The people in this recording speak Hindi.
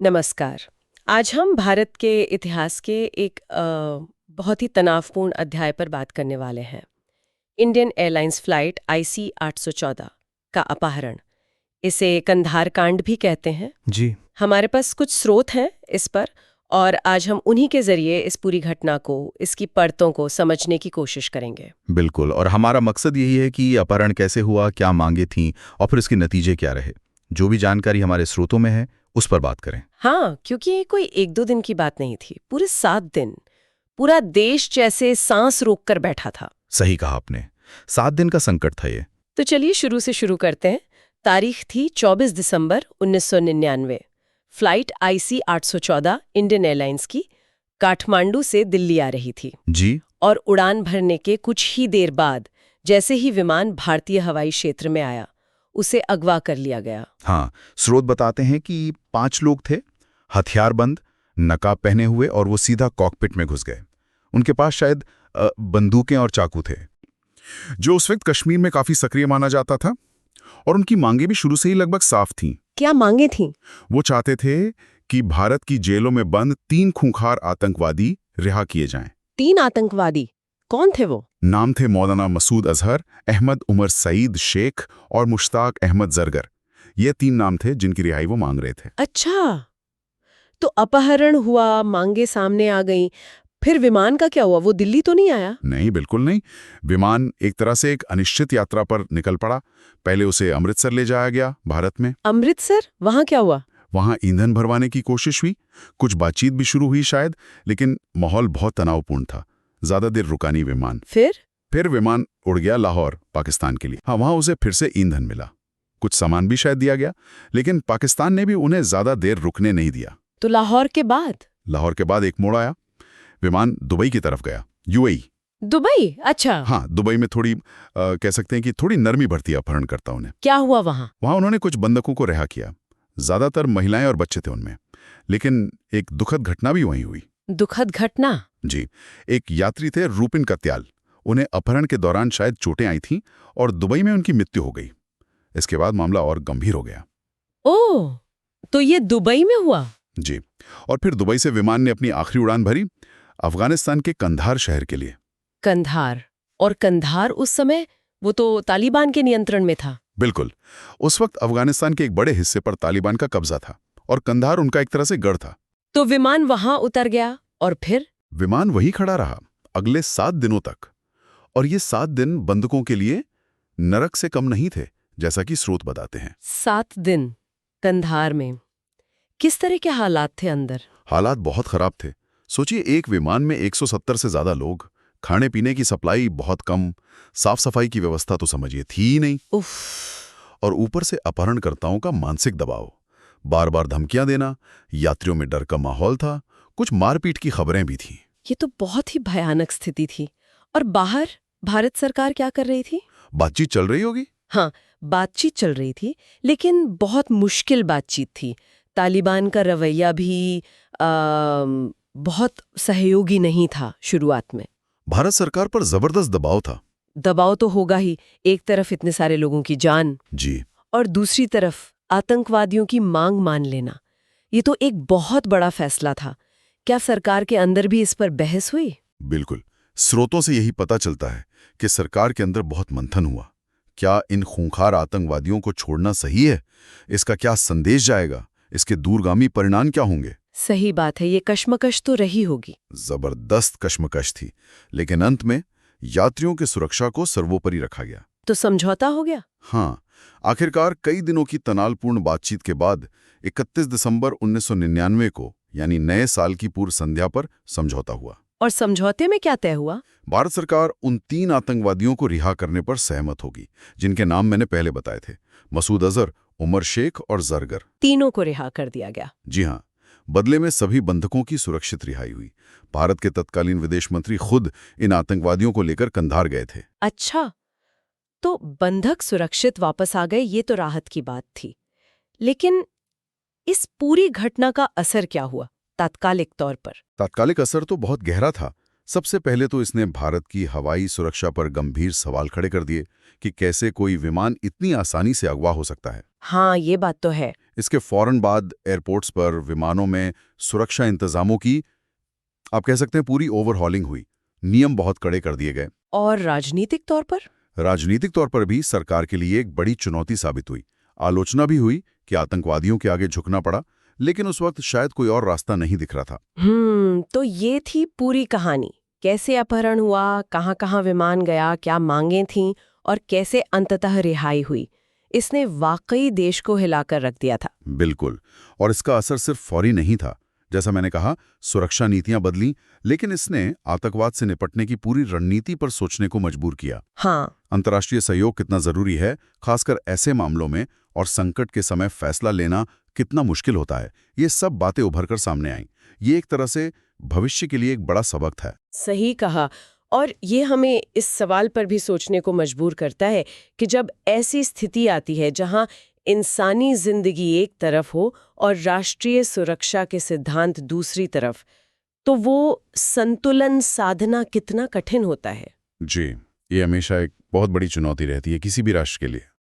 नमस्कार। आज हम भारत के इतिहास के एक बहुत ही तनावपूर्ण अध्याय पर बात करने वाले हैं। इंडियन एयरलाइंस फ्लाइट IC 814 का अपहरण। इसे कंधार कांड भी कहते हैं। जी। हमारे पास कुछ स्रोत हैं इस पर, और आज हम उन्हीं के जरिए इस पूरी घटना को, इसकी परतों को समझने की कोशिश करेंगे। बिल्कुल, और हमारा मकसद यही है कि अपहरण कैसे हुआ, क्या मांगे थीं और फिर इसके नतीजे क्या रहे। जो भी जानकारी हमारे स्रोतों में है उस पर बात करें। हाँ, क्योंकि ये कोई एक दो दिन की बात नहीं थी, पूरे 7 दिन। पूरा देश जैसे सांस रोक कर बैठा था। सही कहा आपने, 7 दिन का संकट था ये। तो चलिए शुरू से शुरू करते हैं। तारीख थी 24 दिसंबर 1999। फ्लाइट IC 814 इंडियन एयरलाइंस की काठमांडू से दिल्ली आ रही थी। जी। और उड़ान भरने के कुछ ही देर बाद जैसे ही विमान भारतीय हवाई क्षेत्र में आया, उसे अगवा कर लिया गया। हाँ, स्रोत बताते हैं कि 5 लोग थे, हथियारबंद, नकाब पहने हुए, और वो सीधा कॉकपिट में घुस गए। उनके पास शायद बंदूकें और चाकू थे, जो उस वक्त कश्मीर में काफी सक्रिय माना जाता था। और उनकी मांगे भी शुरू से ही लगभग साफ थीं। क्या मांगे थीं? वो चाहते थे कि भारत की जेलों में बंद 3 खूंखार आतंकवादी रिहा किए जाएं। 3 आतंकवादी? कौन थे वो? नाम थे मौलाना मसूद अजहर, अहमद उमर सईद शेख और मुश्ताक अहमद जरगर। ये 3 नाम थे जिनकी रिहाई वो मांग रहे थे। अच्छा, तो अपहरण हुआ, मांगे सामने आ गईं, फिर विमान का क्या हुआ? वो दिल्ली तो नहीं आया? नहीं, बिल्कुल नहीं। विमान एक तरह से एक अनिश्चित यात्रा पर निकल पड़ा। पहले उसे अमृतसर ले जाया गया, भारत में। अमृतसर? वहां क्या हुआ? वहां ईंधन भरवाने की कोशिश हुई, कुछ बातचीत भी शुरू हुई शायद, लेकिन माहौल बहुत तनावपूर्ण था। ज्यादा देर रुका नहीं विमान। फिर विमान उड़ गया लाहौर, पाकिस्तान के लिए। हाँ, वहां उसे फिर से ईंधन मिला, कुछ सामान भी शायद दिया गया, लेकिन पाकिस्तान ने भी उन्हें ज्यादा देर रुकने नहीं दिया। तो लाहौर के बाद एक मोड़ आया। विमान दुबई की तरफ गया, UAE। दुबई? अच्छा। हाँ, दुबई में थोड़ी कह सकते हैं कि थोड़ी नरमी भरती अपहरणकर्ताओं ने। क्या हुआ वहां? वहां उन्होंने कुछ बंधकों को रिहा किया। ज्यादातर महिलाएं और बच्चे थे उनमें। लेकिन एक दुखद घटना भी वहीं हुई। दुखद घटना? जी। एक यात्री थे रूपिन कत्याल। उन्हें अपहरण के दौरान शायद चोटें आई थीं और दुबई में उनकी मृत्यु हो गई। इसके बाद मामला और गंभीर हो गया। ओह, तो ये दुबई में हुआ? जी। और फिर दुबई से विमान ने अपनी आखिरी उड़ान भरी, अफगानिस्तान के कंधार शहर के लिए। कंधार? और कंधार उस समय वो तो तालिबान के नियंत्रण में था। बिल्कुल। उस वक्त अफगानिस्तान के एक बड़े हिस्से पर तालिबान का कब्जा था और कंधार उनका एक तरह से गढ़ था। तो विमान वहां उतर गया और फिर? विमान वहीं खड़ा रहा अगले 7 दिनों तक। और ये 7 दिन बंधकों के लिए नरक से कम नहीं थे, जैसा कि स्रोत बताते हैं। 7 दिन कंधार में किस तरह के हालात थे अंदर? हालात बहुत खराब थे। सोचिए, एक विमान में 170 से ज्यादा लोग, खाने पीने की सप्लाई बहुत कम, साफ सफाई की व्यवस्था तो समझिए थी ही नहीं। उफ। और ऊपर से अपहरणकर्ताओं का मानसिक दबाव, बार बार धमकियां देना, यात्रियों में डर का माहौल था, कुछ मारपीट की खबरें भी थीं। ये तो बहुत ही भयानक स्थिति थी। और बाहर भारत सरकार क्या कर रही थी? बातचीत चल रही होगी। हाँ, बातचीत चल रही थी, लेकिन बहुत मुश्किल बातचीत थी। तालिबान का रवैया भी बहुत सहयोगी नहीं था शुरुआत में। भारत सरकार पर जबरदस्त दबाव था। दबाव तो होगा ही, एक तरफ इतने सारे लोगों की जान, जी। और दूसरी तरफ आतंकवादियों की मांग मान लेना। ये तो एक बहुत बड़ा फैसला था। क्या सरकार के अंदर भी इस पर बहस हुई? बिल्कुल। स्रोतों से यही पता चलता है कि सरकार के अंदर बहुत मंथन हुआ। क्या इन खूंखार आतंकवादियों को छोड़ना सही है? इसका क्या संदेश जाएगा? इसके दूरगामी परिणाम क्या होंगे? सही बात है, ये कश्मकश तो रही होगी। जबरदस्त कश्मकश थी, लेकिन अंत में यात्रियों की सुरक्षा को सर्वोपरि रखा गया। तो समझौता हो गया? हाँ, आखिरकार कई दिनों की तनावपूर्ण बातचीत के बाद 31 दिसंबर 1999 को, यानी नए साल की पूर्व संध्या पर समझौता हुआ। और समझौते में क्या तय हुआ? भारत सरकार उन 3 आतंकवादियों को रिहा करने पर सहमत होगी, जिनके नाम मैंने पहले बताए थे, मसूद अजहर, उमर शेख और जरगर। तीनों को रिहा कर दिया गया? जी हाँ। बदले में सभी बंधकों की सुरक्षित रिहाई हुई। भारत के तत्कालीन विदेश मंत्री खुद इन आतंकवादियों को लेकर कंधार गए थे। अच्छा, तो बंधक सुरक्षित वापस आ गए, ये तो राहत की बात थी। लेकिन इस पूरी घटना का असर क्या हुआ तात्कालिक तौर पर? तात्कालिक असर तो बहुत गहरा था। सबसे पहले तो इसने भारत की हवाई सुरक्षा पर गंभीर सवाल खड़े कर दिए कि कैसे कोई विमान इतनी आसानी से अगवा हो सकता है। हाँ, ये बात तो है। इसके फौरन बाद एयरपोर्ट्स पर विमानों में सुरक्षा इंतजामों की आप कह सकते हैं पूरी ओवरहॉलिंग हुई। नियम बहुत कड़े कर दिए गए। और राजनीतिक तौर पर? राजनीतिक तौर पर भी सरकार के लिए एक बड़ी चुनौती साबित हुई। आलोचना भी हुई कि आतंकवादियों के आगे झुकना पड़ा, लेकिन उस वक्त शायद कोई और रास्ता नहीं दिख रहा था। तो ये थी पूरी कहानी। कैसे अपहरण हुआ, कहाँ कहाँ विमान गया, क्या मांगें थीं और कैसे अंततः रिहाई हुई। इसने वाकई देश को हिलाकर रख दिया था। बिल्कुल। और इसका असर सिर्फ फौरी नहीं था। जैसा मैंने कहा, सुरक्षा नीतियां बदली, लेकिन इसने आतंकवाद से निपटने की पूरी रणनीति पर सोचने को मजबूर किया। हाँ। अंतर्राष्ट्रीय सहयोग कितना जरूरी है, खासकर ऐसे मामलों में, और संकट के समय फैसला लेना कितना मुश्किल होता है, ये सब बातें उभर कर सामने आईं। ये एक तरह से भविष्य के लिए एक बड़ा सबक था। सही कहा। और ये हमें इस सवाल पर भी सोचने को मजबूर करता है कि जब ऐसी स्थिति आती है जहां इंसानी जिंदगी एक तरफ हो और राष्ट्रीय सुरक्षा के सिद्धांत दूसरी तरफ, तो वो संतुलन साधना कितना कठिन होता है। जी, ये हमेशा एक बहुत बड़ी चुनौती रहती है किसी भी राष्ट्र के लिए।